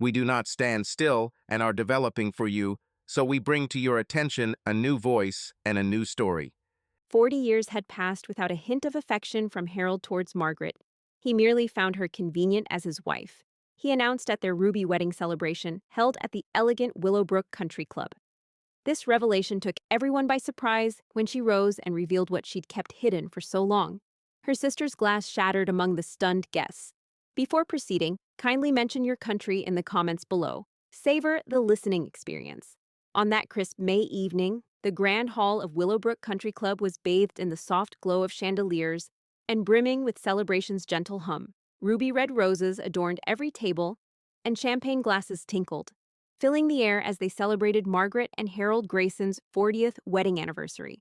We do not stand still and are developing for you, so we bring to your attention a new voice and a new story. 40 years had passed without a hint of affection from Harold towards Margaret. He merely found her convenient as his wife. He announced at their ruby wedding celebration, held at the elegant Willowbrook Country Club. This revelation took everyone by surprise when she rose and revealed what she'd kept hidden for so long. Her sister's glass shattered among the stunned guests. Before proceeding, kindly mention your country in the comments below. Savor the listening experience. On that crisp May evening, the grand hall of Willowbrook Country Club was bathed in the soft glow of chandeliers and brimming with celebration's gentle hum. Ruby red roses adorned every table, and champagne glasses tinkled, filling the air as they celebrated Margaret and Harold Grayson's 40th wedding anniversary.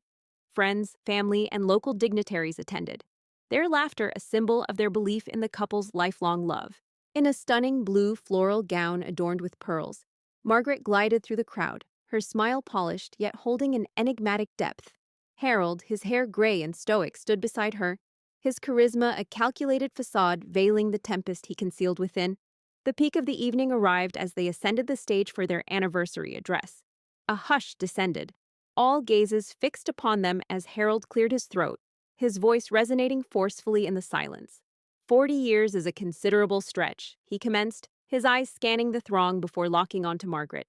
Friends, family, and local dignitaries attended, their laughter a symbol of their belief in the couple's lifelong love. In a stunning blue floral gown adorned with pearls, Margaret glided through the crowd, her smile polished yet holding an enigmatic depth. Harold, his hair gray and stoic, stood beside her, his charisma a calculated facade veiling the tempest he concealed within. The peak of the evening arrived as they ascended the stage for their anniversary address. A hush descended, all gazes fixed upon them as Harold cleared his throat, his voice resonating forcefully in the silence. 40 years is a considerable stretch, he commenced, his eyes scanning the throng before locking onto Margaret.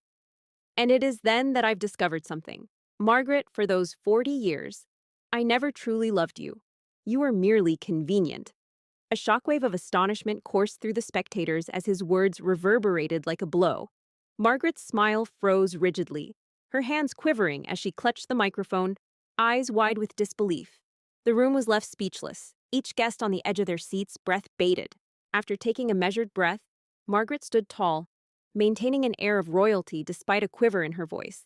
And it is then that I've discovered something. Margaret, for those 40 years, I never truly loved you. You were merely convenient. A shockwave of astonishment coursed through the spectators as his words reverberated like a blow. Margaret's smile froze rigidly, her hands quivering as she clutched the microphone, eyes wide with disbelief. The room was left speechless, each guest on the edge of their seats, breath bated. After taking a measured breath, Margaret stood tall, maintaining an air of royalty despite a quiver in her voice.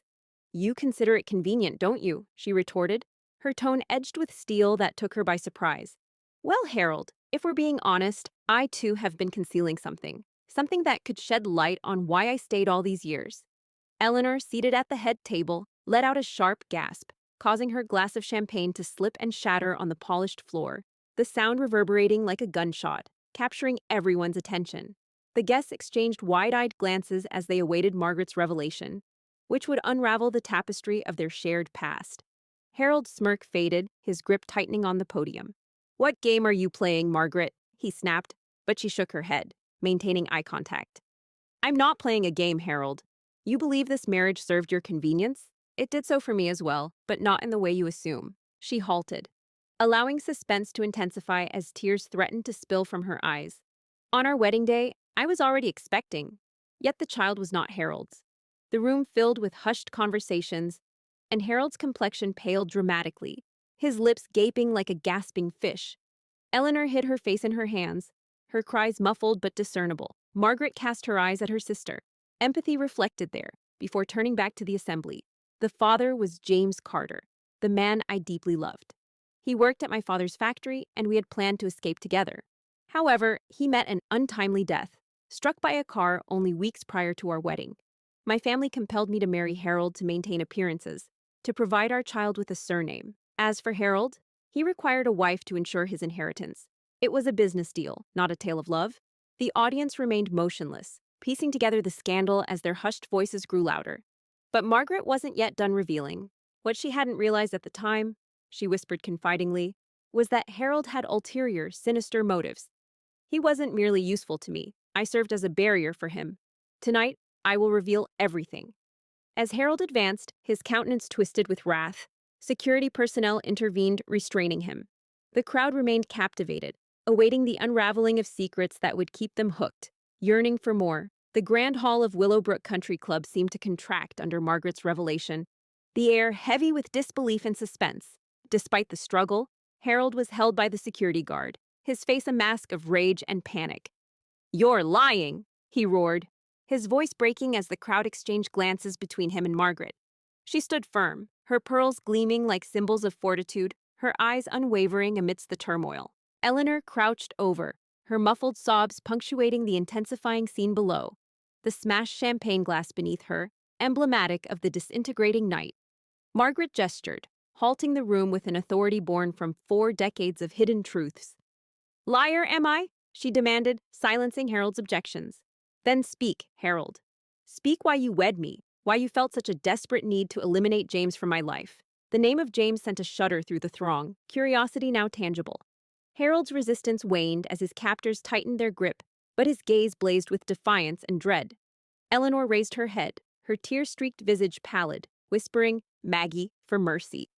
"You consider it convenient, don't you?" she retorted, her tone edged with steel that took her by surprise. "Well, Harold, if we're being honest, I too have been concealing something that could shed light on why I stayed all these years." Eleanor, seated at the head table, let out a sharp gasp, causing her glass of champagne to slip and shatter on the polished floor, the sound reverberating like a gunshot, capturing everyone's attention. The guests exchanged wide-eyed glances as they awaited Margaret's revelation, which would unravel the tapestry of their shared past. Harold's smirk faded, his grip tightening on the podium. "What game are you playing, Margaret?" he snapped, but she shook her head, maintaining eye contact. "I'm not playing a game, Harold. You believe this marriage served your convenience? It did so for me as well, but not in the way you assume." She halted, allowing suspense to intensify as tears threatened to spill from her eyes. "On our wedding day, I was already expecting, yet the child was not Harold's." The room filled with hushed conversations, and Harold's complexion paled dramatically, his lips gaping like a gasping fish. Eleanor hid her face in her hands, her cries muffled but discernible. Margaret cast her eyes at her sister, empathy reflected there, before turning back to the assembly. "The father was James Carter, the man I deeply loved. He worked at my father's factory, and we had planned to escape together. However, he met an untimely death, struck by a car only weeks prior to our wedding. My family compelled me to marry Harold to maintain appearances, to provide our child with a surname. As for Harold, he required a wife to ensure his inheritance. It was a business deal, not a tale of love." The audience remained motionless, piecing together the scandal as their hushed voices grew louder. But Margaret wasn't yet done revealing. What she hadn't realized at the time, she whispered confidingly, was that Harold had ulterior, sinister motives. "He wasn't merely useful to me. I served as a barrier for him. Tonight, I will reveal everything." As Harold advanced, his countenance twisted with wrath. Security personnel intervened, restraining him. The crowd remained captivated, awaiting the unraveling of secrets that would keep them hooked, yearning for more. The grand hall of Willowbrook Country Club seemed to contract under Margaret's revelation, the air heavy with disbelief and suspense. Despite the struggle, Harold was held by the security guard, his face a mask of rage and panic. "You're lying!" he roared, his voice breaking as the crowd exchanged glances between him and Margaret. She stood firm, her pearls gleaming like symbols of fortitude, her eyes unwavering amidst the turmoil. Eleanor crouched over, her muffled sobs punctuating the intensifying scene below, the smashed champagne glass beneath her, emblematic of the disintegrating night. Margaret gestured, halting the room with an authority born from 4 decades of hidden truths. "Liar, am I?" she demanded, silencing Harold's objections. Then speak, Harold. Speak why you wed me, why you felt such a desperate need to eliminate James from my life. The name of James sent a shudder through the throng, curiosity now tangible. Harold's resistance waned as his captors tightened their grip, but his gaze blazed with defiance and dread. Eleanor raised her head, her tear-streaked visage pallid, whispering, "Maggie, for mercy."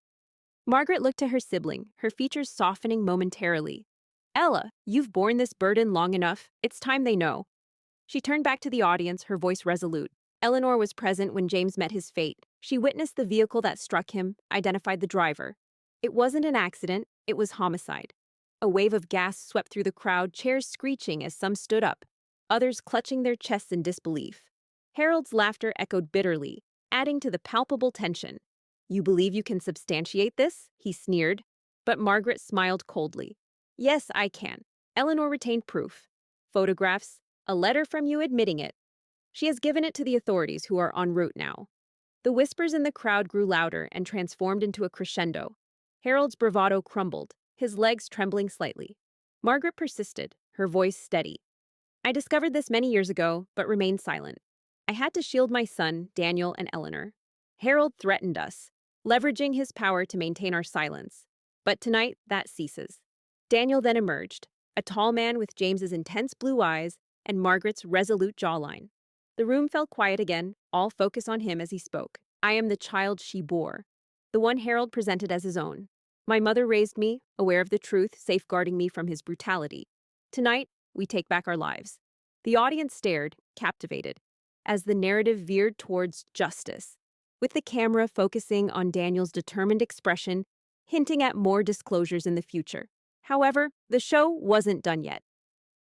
Margaret looked to her sibling, her features softening momentarily. "Ella, you've borne this burden long enough. It's time they know." She turned back to the audience, her voice resolute. Eleanor was present when James met his fate. She witnessed the vehicle that struck him, identified the driver. It wasn't an accident, it was homicide. A wave of gas swept through the crowd, chairs screeching as some stood up, others clutching their chests in disbelief. Harold's laughter echoed bitterly, adding to the palpable tension. "You believe you can substantiate this?" he sneered, but Margaret smiled coldly. "Yes, I can." Eleanor retained proof. Photographs, a letter from you admitting it. She has given it to the authorities who are en route now. The whispers in the crowd grew louder and transformed into a crescendo. Harold's bravado crumbled, his legs trembling slightly. Margaret persisted, her voice steady. "I discovered this many years ago, but remained silent. I had to shield my son, Daniel, and Eleanor. Harold threatened us, leveraging his power to maintain our silence. But tonight, that ceases." Daniel then emerged, a tall man with James's intense blue eyes and Margaret's resolute jawline. The room fell quiet again, all focus on him as he spoke. "I am the child she bore, the one Harold presented as his own. My mother raised me, aware of the truth, safeguarding me from his brutality. Tonight, we take back our lives." The audience stared, captivated, as the narrative veered towards justice, with the camera focusing on Daniel's determined expression, hinting at more disclosures in the future. However, the show wasn't done yet.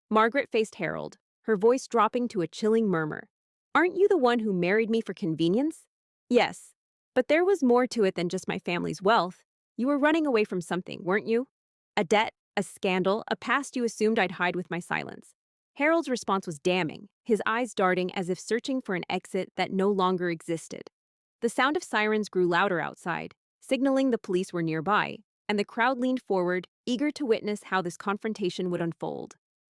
Margaret faced Harold, her voice dropping to a chilling murmur. "Aren't you the one who married me for convenience?" "Yes, but there was more to it than just my family's wealth. You were running away from something, weren't you? A debt, a scandal, a past you assumed I'd hide with my silence." Harold's response was damning, his eyes darting as if searching for an exit that no longer existed. The sound of sirens grew louder outside, signaling the police were nearby, and the crowd leaned forward, eager to witness how this confrontation would unfold.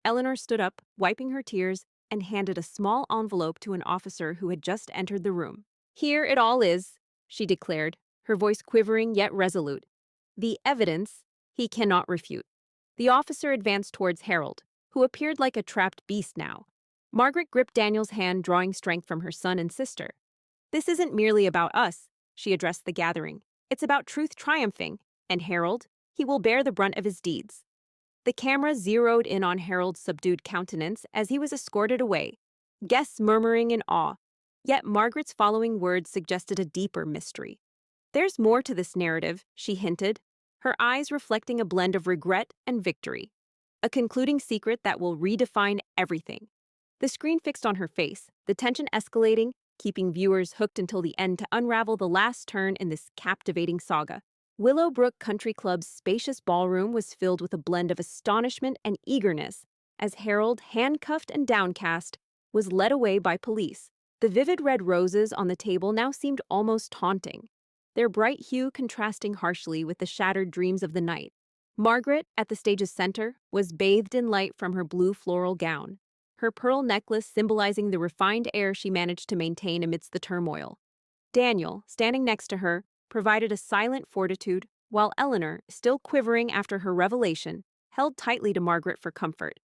Eleanor stood up, wiping her tears, and handed a small envelope to an officer who had just entered the room. "Here it all is," she declared, her voice quivering yet resolute. "The evidence he cannot refute." The officer advanced towards Harold, who appeared like a trapped beast now. Margaret gripped Daniel's hand, drawing strength from her son and sister. "This isn't merely about us," she addressed the gathering. "It's about truth triumphing, and Harold, he will bear the brunt of his deeds." The camera zeroed in on Harold's subdued countenance as he was escorted away, guests murmuring in awe. Yet Margaret's following words suggested a deeper mystery. "There's more to this narrative," she hinted, her eyes reflecting a blend of regret and victory. "A concluding secret that will redefine everything." The screen fixed on her face, the tension escalating, keeping viewers hooked until the end to unravel the last turn in this captivating saga. Willowbrook Country Club's spacious ballroom was filled with a blend of astonishment and eagerness as Harold, handcuffed and downcast, was led away by police. The vivid red roses on the table now seemed almost taunting, their bright hue contrasting harshly with the shattered dreams of the night. Margaret, at the stage's center, was bathed in light from her blue floral gown, her pearl necklace symbolizing the refined air she managed to maintain amidst the turmoil. Daniel, standing next to her, provided a silent fortitude, while Eleanor, still quivering after her revelation, held tightly to Margaret for comfort,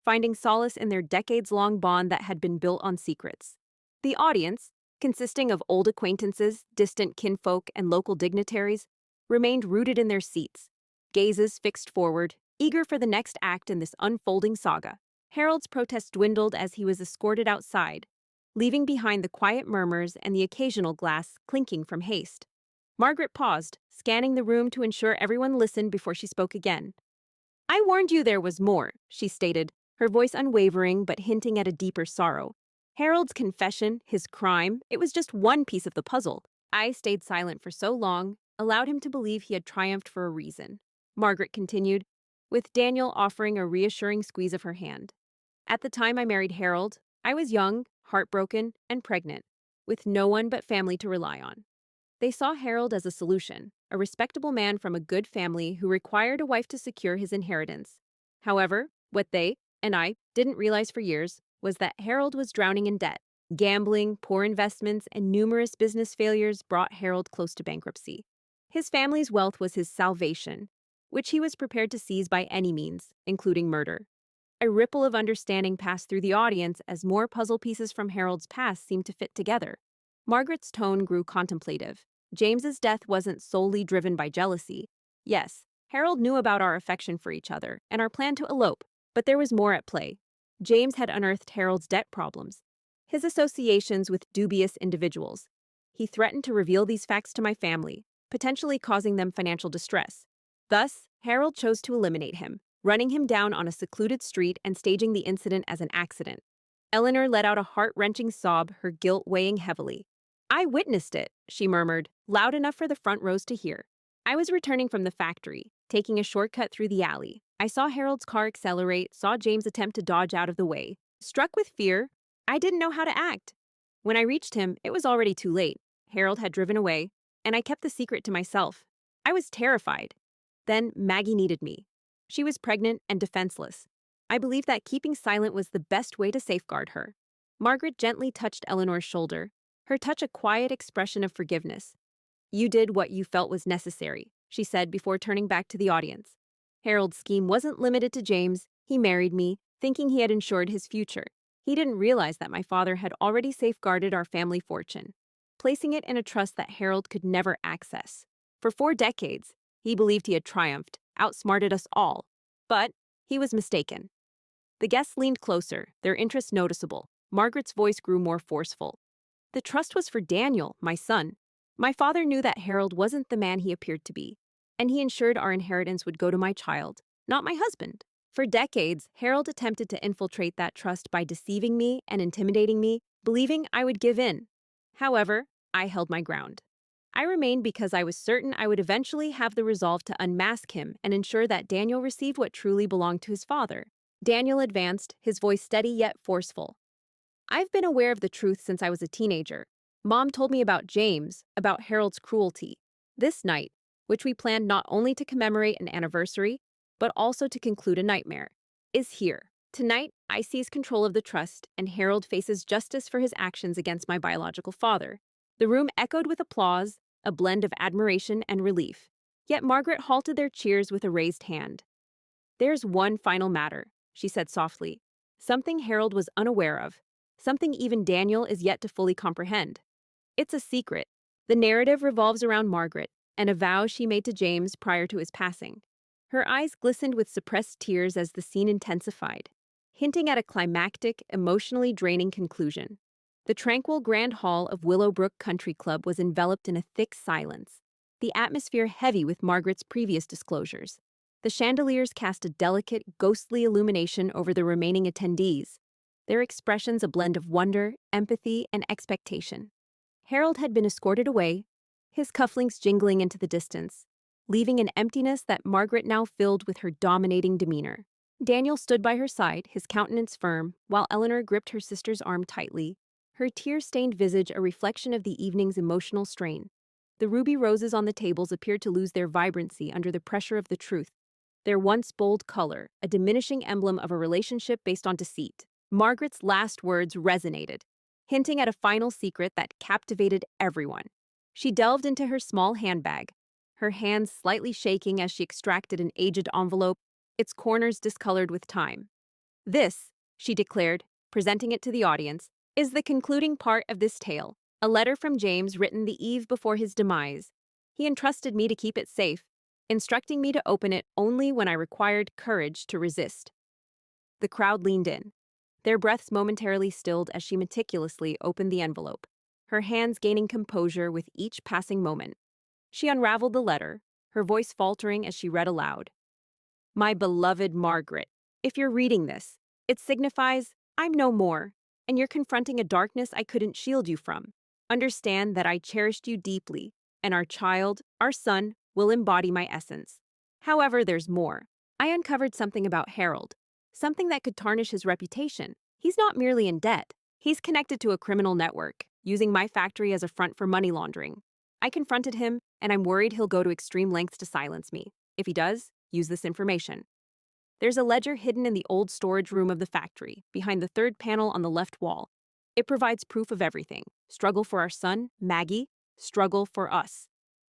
finding solace in their decades-long bond that had been built on secrets. The audience, consisting of old acquaintances, distant kinfolk, and local dignitaries, remained rooted in their seats, gazes fixed forward, eager for the next act in this unfolding saga. Harold's protest dwindled as he was escorted outside, leaving behind the quiet murmurs and the occasional glass clinking from haste. Margaret paused, scanning the room to ensure everyone listened before she spoke again. "I warned you there was more," she stated, her voice unwavering but hinting at a deeper sorrow. "Harold's confession, his crime, it was just one piece of the puzzle. I stayed silent for so long, allowed him to believe he had triumphed for a reason," Margaret continued, with Daniel offering a reassuring squeeze of her hand. "At the time I married Harold, I was young, heartbroken, and pregnant, with no one but family to rely on. They saw Harold as a solution, a respectable man from a good family who required a wife to secure his inheritance. However, what they, and I, didn't realize for years was that Harold was drowning in debt. Gambling, poor investments, and numerous business failures brought Harold close to bankruptcy. His family's wealth was his salvation, which he was prepared to seize by any means, including murder. A ripple of understanding passed through the audience as more puzzle pieces from Harold's past seemed to fit together. Margaret's tone grew contemplative. James's death wasn't solely driven by jealousy. Yes, Harold knew about our affection for each other and our plan to elope, but there was more at play. James had unearthed Harold's debt problems, his associations with dubious individuals. He threatened to reveal these facts to my family, potentially causing them financial distress. Thus, Harold chose to eliminate him, running him down on a secluded street and staging the incident as an accident. Eleanor let out a heart-wrenching sob, her guilt weighing heavily. "I witnessed it," she murmured, loud enough for the front rows to hear. "I was returning from the factory, taking a shortcut through the alley. I saw Harold's car accelerate, saw James attempt to dodge out of the way. Struck with fear, I didn't know how to act. When I reached him, it was already too late. Harold had driven away, and I kept the secret to myself. I was terrified. Then Maggie needed me. She was pregnant and defenseless. I believed that keeping silent was the best way to safeguard her." Margaret gently touched Eleanor's shoulder, her touch a quiet expression of forgiveness. "You did what you felt was necessary," she said before turning back to the audience. "Harold's scheme wasn't limited to James. He married me, thinking he had ensured his future. He didn't realize that my father had already safeguarded our family fortune, placing it in a trust that Harold could never access. For 4 decades, he believed he had triumphed, outsmarted us all. But he was mistaken." The guests leaned closer, their interest noticeable. Margaret's voice grew more forceful. "The trust was for Daniel, my son. My father knew that Harold wasn't the man he appeared to be, and he ensured our inheritance would go to my child, not my husband. For decades, Harold attempted to infiltrate that trust by deceiving me and intimidating me, believing I would give in. However, I held my ground. I remained because I was certain I would eventually have the resolve to unmask him and ensure that Daniel received what truly belonged to his father." Daniel advanced, his voice steady yet forceful. "I've been aware of the truth since I was a teenager. Mom told me about James, about Harold's cruelty. This night, which we planned not only to commemorate an anniversary, but also to conclude a nightmare, is here. Tonight, I seize control of the trust, and Harold faces justice for his actions against my biological father." The room echoed with applause, a blend of admiration and relief. Yet Margaret halted their cheers with a raised hand. "There's one final matter," she said softly. "Something Harold was unaware of. Something even Daniel is yet to fully comprehend. It's a secret. The narrative revolves around Margaret and a vow she made to James prior to his passing." Her eyes glistened with suppressed tears as the scene intensified, hinting at a climactic, emotionally draining conclusion. The tranquil grand hall of Willowbrook Country Club was enveloped in a thick silence, the atmosphere heavy with Margaret's previous disclosures. The chandeliers cast a delicate, ghostly illumination over the remaining attendees, their expressions a blend of wonder, empathy, and expectation. Harold had been escorted away, his cufflinks jingling into the distance, leaving an emptiness that Margaret now filled with her dominating demeanor. Daniel stood by her side, his countenance firm, while Eleanor gripped her sister's arm tightly, her tear-stained visage a reflection of the evening's emotional strain. The ruby roses on the tables appeared to lose their vibrancy under the pressure of the truth, their once bold color, a diminishing emblem of a relationship based on deceit. Margaret's last words resonated, hinting at a final secret that captivated everyone. She delved into her small handbag, her hands slightly shaking as she extracted an aged envelope, its corners discolored with time. "This," she declared, presenting it to the audience, "is the concluding part of this tale, a letter from James written the eve before his demise. He entrusted me to keep it safe, instructing me to open it only when I required courage to resist." The crowd leaned in, their breaths momentarily stilled as she meticulously opened the envelope, her hands gaining composure with each passing moment. She unraveled the letter, her voice faltering as she read aloud. "My beloved Margaret, if you're reading this, it signifies I'm no more, and you're confronting a darkness I couldn't shield you from. Understand that I cherished you deeply, and our child, our son, will embody my essence. However, there's more. I uncovered something about Harold, something that could tarnish his reputation. He's not merely in debt. He's connected to a criminal network, using my factory as a front for money laundering. I confronted him, and I'm worried he'll go to extreme lengths to silence me. If he does, use this information." There's a ledger hidden in the old storage room of the factory, behind the third panel on the left wall. It provides proof of everything: struggle for our son, Maggie, struggle for us.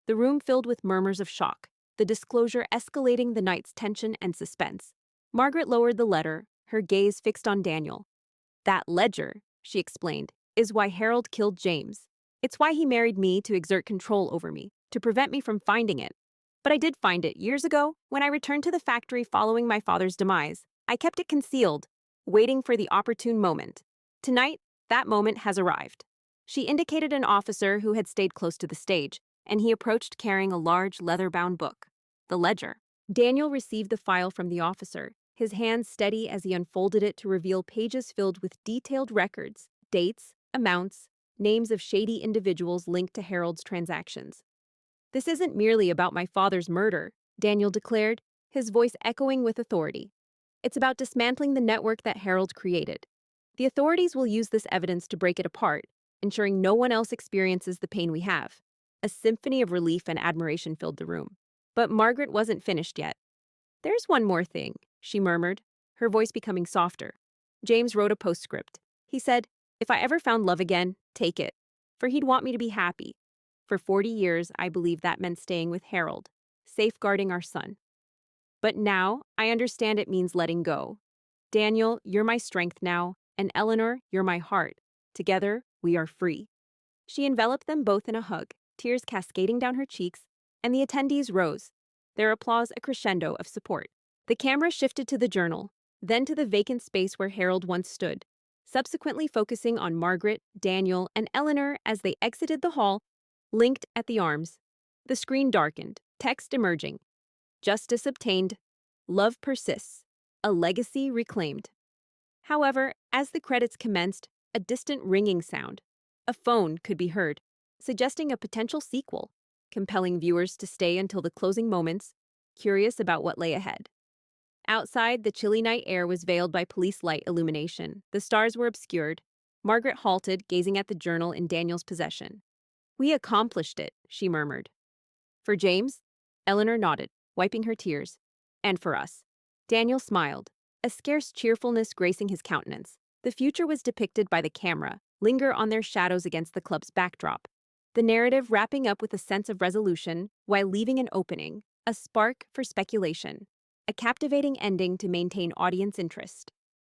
The room filled with murmurs of shock, the disclosure escalating the night's tension and suspense. Margaret lowered the letter, her gaze fixed on Daniel. That ledger, she explained, is why Harold killed James. It's why he married me to exert control over me, to prevent me from finding it. But I did find it years ago when I returned to the factory following my father's demise. I kept it concealed, waiting for the opportune moment. Tonight, that moment has arrived. She indicated an officer who had stayed close to the stage, and he approached carrying a large leather-bound book, the ledger. Daniel received the file from the officer, his hands steady as he unfolded it to reveal pages filled with detailed records, dates, amounts, names of shady individuals linked to Harold's transactions. "This isn't merely about my father's murder," Daniel declared, his voice echoing with authority. "It's about dismantling the network that Harold created. The authorities will use this evidence to break it apart, ensuring no one else experiences the pain we have." A symphony of relief and admiration filled the room. But Margaret wasn't finished yet. "There's one more thing," she murmured, her voice becoming softer. "James wrote a postscript. He said, if I ever found love again, take it. For he'd want me to be happy. For 40 years, I believed that meant staying with Harold, safeguarding our son. But now, I understand it means letting go. Daniel, you're my strength now, and Eleanor, you're my heart. Together, we are free." She enveloped them both in a hug, tears cascading down her cheeks, and the attendees rose, their applause a crescendo of support. The camera shifted to the journal, then to the vacant space where Harold once stood, subsequently focusing on Margaret, Daniel, and Eleanor as they exited the hall, linked at the arms. The screen darkened, text emerging. Justice obtained. Love persists. A legacy reclaimed. However, as the credits commenced, a distant ringing sound. A phone could be heard, suggesting a potential sequel, compelling viewers to stay until the closing moments, curious about what lay ahead. Outside, the chilly night air was veiled by police light illumination. The stars were obscured. Margaret halted, gazing at the journal in Daniel's possession. "We accomplished it," she murmured. "For James?" Eleanor nodded, wiping her tears. "And for us." Daniel smiled, a scarce cheerfulness gracing his countenance. The future was depicted by the camera, linger on their shadows against the club's backdrop. The narrative wrapping up with a sense of resolution, while leaving an opening, a spark for speculation. A captivating ending to maintain audience interest.